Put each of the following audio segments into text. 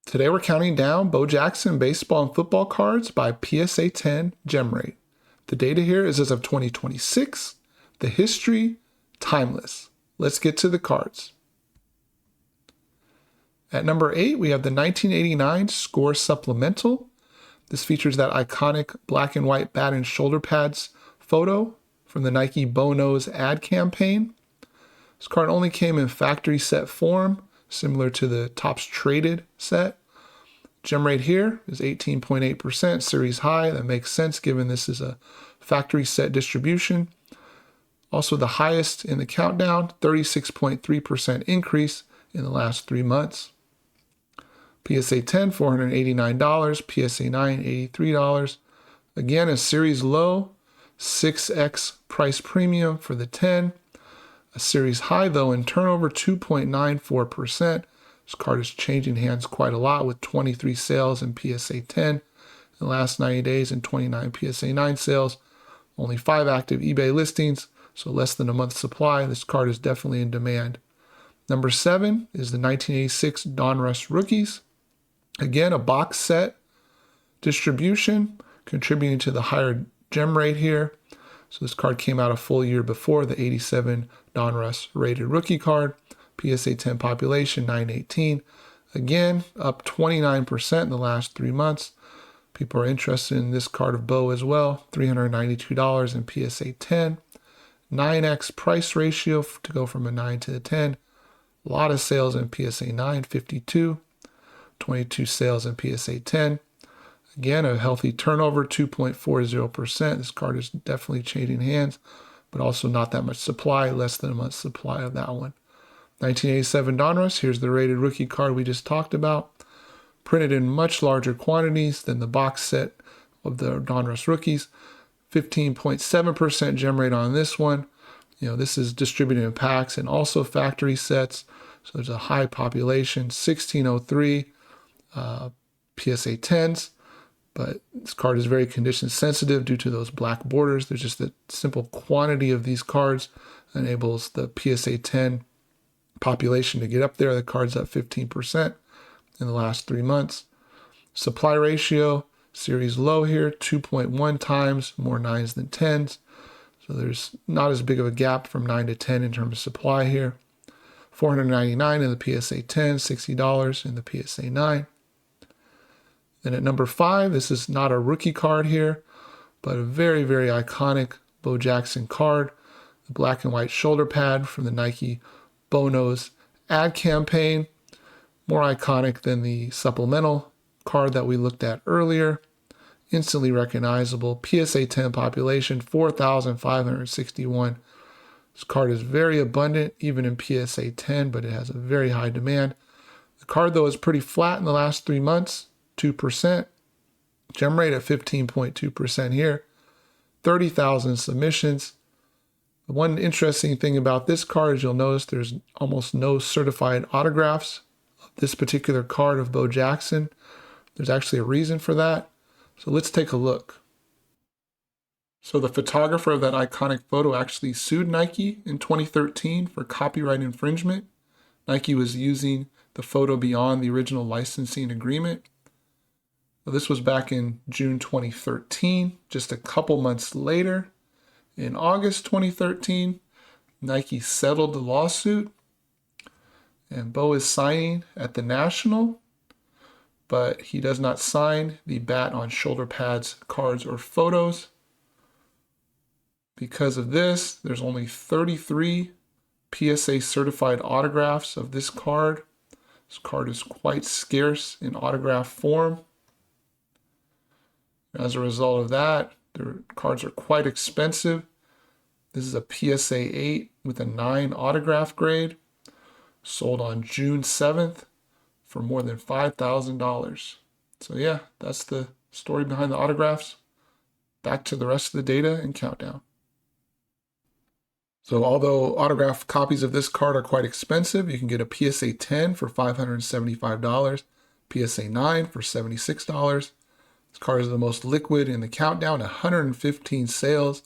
Today we're counting down Bo Jackson baseball and football cards by PSA 10 gem rate. The data here is as of 2026. The history, timeless. Let's get to the cards. At number 8, we have the 1989 Score Supplemental. This features that iconic black and white bat and shoulder pads photo from the Nike Bo Knows ad campaign. This card only came in factory set form, similar to the Topps Traded set. Gem rate here is 18.8%, series high. That makes sense given this is a factory set distribution. Also the highest in the countdown, 36.3% increase in the last 3 months. PSA 10, $489. PSA 9, $83. Again, a series low, 6x price premium for the 10. A series high, though, in turnover, 2.94%. This card is changing hands quite a lot with 23 sales in PSA 10 in the last 90 days and 29 PSA 9 sales. Only 5 active eBay listings, so less than a month's supply. This card is definitely in demand. Number 7 is the 1986 Donruss Rookies. Again, a box set distribution, contributing to the higher gem rate here. So this card came out a full year before the 87 Donruss rated rookie card. PSA 10 population, 918. Again, up 29% in the last 3 months. People are interested in this card of Bo as well. $392 in PSA 10. 9x price ratio to go from a 9 to a 10. A lot of sales in PSA 9, 52. 22 sales in PSA 10. Again, a healthy turnover, 2.40%. This card is definitely changing hands, but also not that much supply, less than a month's supply of that one. 1987 Donruss, here's the rated rookie card we just talked about. Printed in much larger quantities than the box set of the Donruss Rookies. 15.7% gem rate on this one. This is distributed in packs and also factory sets. So there's a high population, 1603 PSA 10s. But this card is very condition sensitive due to those black borders. There's just the simple quantity of these cards enables the PSA 10 population to get up there. The card's up 15% in the last 3 months. Supply ratio, series low here, 2.1 times, more 9s than 10s. So there's not as big of a gap from 9 to 10 in terms of supply here. $499 in the PSA 10, $60 in the PSA 9. Then at number 5, this is not a rookie card here, but a very, very iconic Bo Jackson card. The black and white shoulder pad from the Nike Bo Knows ad campaign. More iconic than the supplemental card that we looked at earlier. Instantly recognizable. PSA 10 population, 4,561. This card is very abundant, even in PSA 10, but it has a very high demand. The card, though, is pretty flat in the last 3 months. 2%. Gem rate at 15.2% here. 30,000 submissions. One interesting thing about this card is you'll notice there's almost no certified autographs of this particular card of Bo Jackson. There's actually a reason for that. So let's take a look. So the photographer of that iconic photo actually sued Nike in 2013 for copyright infringement. Nike was using the photo beyond the original licensing agreement. This was back in June 2013. Just a couple months later, in August 2013, Nike settled the lawsuit, and Bo is signing at the National, but he does not sign the bat on shoulder pads, cards, or photos. Because of this, there's only 33 PSA certified autographs of this card. This card is quite scarce in autograph form. As a result of that, the cards are quite expensive. This is a PSA 8 with a 9 autograph grade, sold on June 7th for more than $5,000. So yeah, that's the story behind the autographs. Back to the rest of the data and countdown. So although autographed copies of this card are quite expensive, you can get a PSA 10 for $575, PSA 9 for $76. This card is the most liquid in the countdown, 115 sales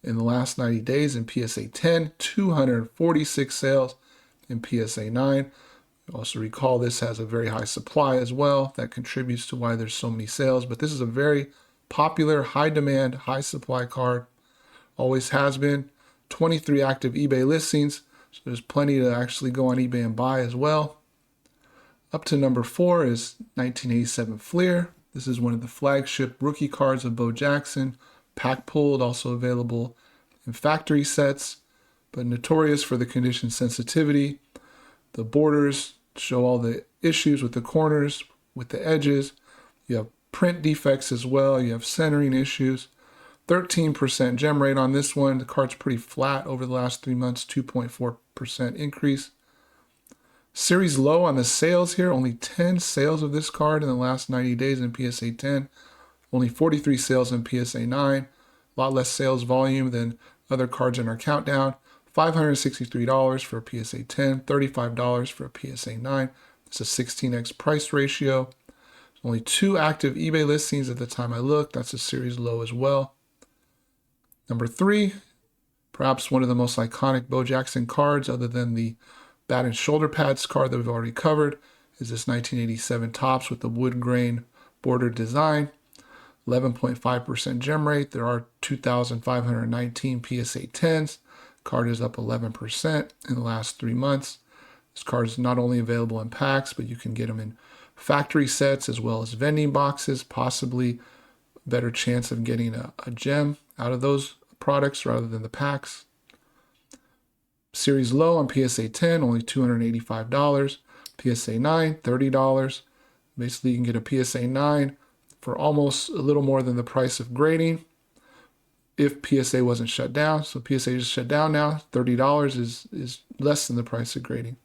in the last 90 days in PSA 10, 246 sales in PSA 9. Also recall this has a very high supply as well. That contributes to why there's so many sales. But this is a very popular, high demand, high supply card. Always has been. 23 active eBay listings. So there's plenty to actually go on eBay and buy as well. Up to number 4 is 1987 Fleer. This is one of the flagship rookie cards of Bo Jackson. Pack pulled, also available in factory sets, but notorious for the condition sensitivity. The borders show all the issues with the corners, with the edges. You have print defects as well. You have centering issues. 13% gem rate on this one. The card's pretty flat over the last 3 months, 2.4% increase. Series low on the sales here. Only 10 sales of this card in the last 90 days in PSA 10. Only 43 sales in PSA 9. A lot less sales volume than other cards in our countdown. $563 for a PSA 10, $35 for a PSA 9. It's a 16x price ratio. Only 2 active eBay listings at the time I looked. That's a series low as well. Number 3, perhaps one of the most iconic Bo Jackson cards other than the bat and shoulder pads card that we've already covered, is this 1987 Topps with the wood grain border design. 11.5% gem rate. There are 2,519 PSA 10s. Card is up 11% in the last 3 months. This card is not only available in packs, but you can get them in factory sets as well as vending boxes, possibly a better chance of getting a gem out of those products rather than the packs. Series low on PSA 10, only $285. PSA 9, $30. Basically, you can get a PSA 9 for almost a little more than the price of grading if PSA wasn't shut down. So PSA is shut down now. $30 is less than the price of grading.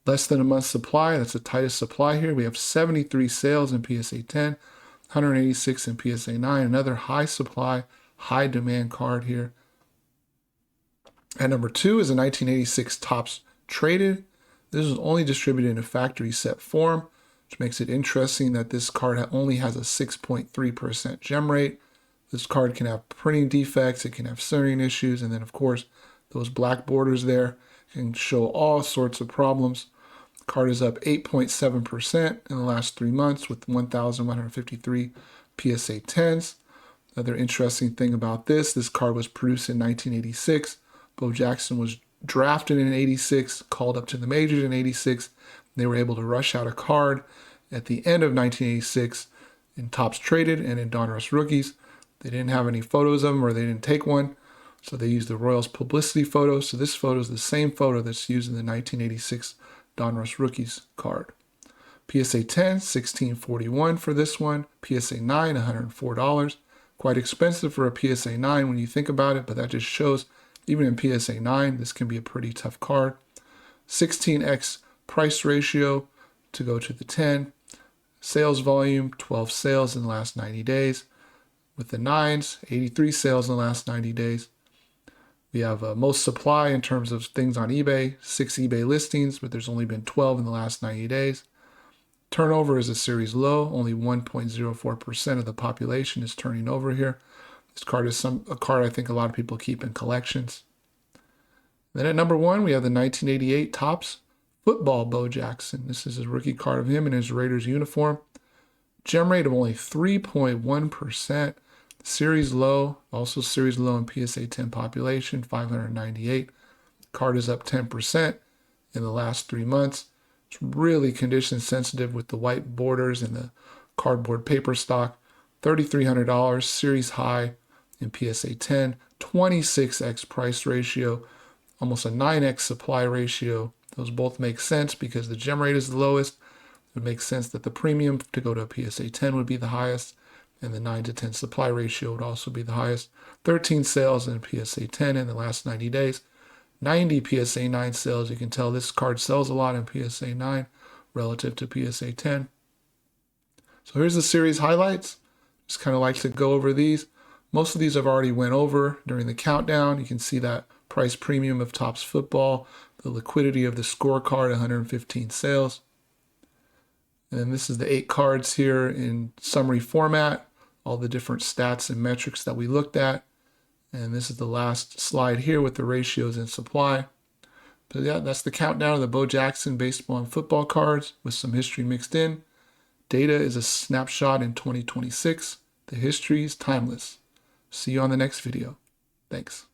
Less than a month's supply. That's the tightest supply here. We have 73 sales in PSA 10, 186 in PSA 9. Another high supply, high demand card here. And number 2 is a 1986 Topps Traded. This is only distributed in a factory set form, which makes it interesting that this card only has a 6.3% gem rate. This card can have printing defects, it can have centering issues, and then of course those black borders there can show all sorts of problems. The card is up 8.7% in the last 3 months with 1,153 PSA 10s. Another interesting thing about this card was produced in 1986. Bo Jackson was drafted in 86, called up to the majors in 86. They were able to rush out a card at the end of 1986 in Topps Traded and in Donruss Rookies. They didn't have any photos of him, or they didn't take one, so they used the Royals publicity photo. So this photo is the same photo that's used in the 1986 Donruss Rookies card. PSA 10, $16.41 for this one. PSA 9, $104. Quite expensive for a PSA 9 when you think about it, but that just shows even in PSA 9, this can be a pretty tough card. 16x price ratio to go to the 10. Sales volume, 12 sales in the last 90 days. With the 9s, 83 sales in the last 90 days. We have most supply in terms of things on eBay, 6 eBay listings, but there's only been 12 in the last 90 days. Turnover is a series low. Only 1.04% of the population is turning over here. This card is a card I think a lot of people keep in collections. Then at number 1, we have the 1988 Topps Football Bo Jackson. This is a rookie card of him in his Raiders uniform. Gem rate of only 3.1%. Series low, also series low in PSA 10 population, 598. Card is up 10% in the last 3 months. It's really condition sensitive with the white borders and the cardboard paper stock. $3,300, series high in PSA 10, 26x price ratio, almost a 9x supply ratio. Those both make sense because the gem rate is the lowest. It would make sense that the premium to go to a PSA 10 would be the highest, and the 9 to 10 supply ratio would also be the highest. 13 sales in PSA 10 in the last 90 days. 90 PSA 9 sales. You can tell this card sells a lot in PSA 9 relative to PSA 10. So here's the series highlights. Just kind of like to go over these. Most of these I've already went over during the countdown. You can see that price premium of Topps Football, the liquidity of the scorecard, 115 sales. And then this is the 8 cards here in summary format, all the different stats and metrics that we looked at. And this is the last slide here with the ratios and supply. So yeah, that's the countdown of the Bo Jackson baseball and football cards with some history mixed in. Data is a snapshot in 2026. The history is timeless. See you on the next video. Thanks.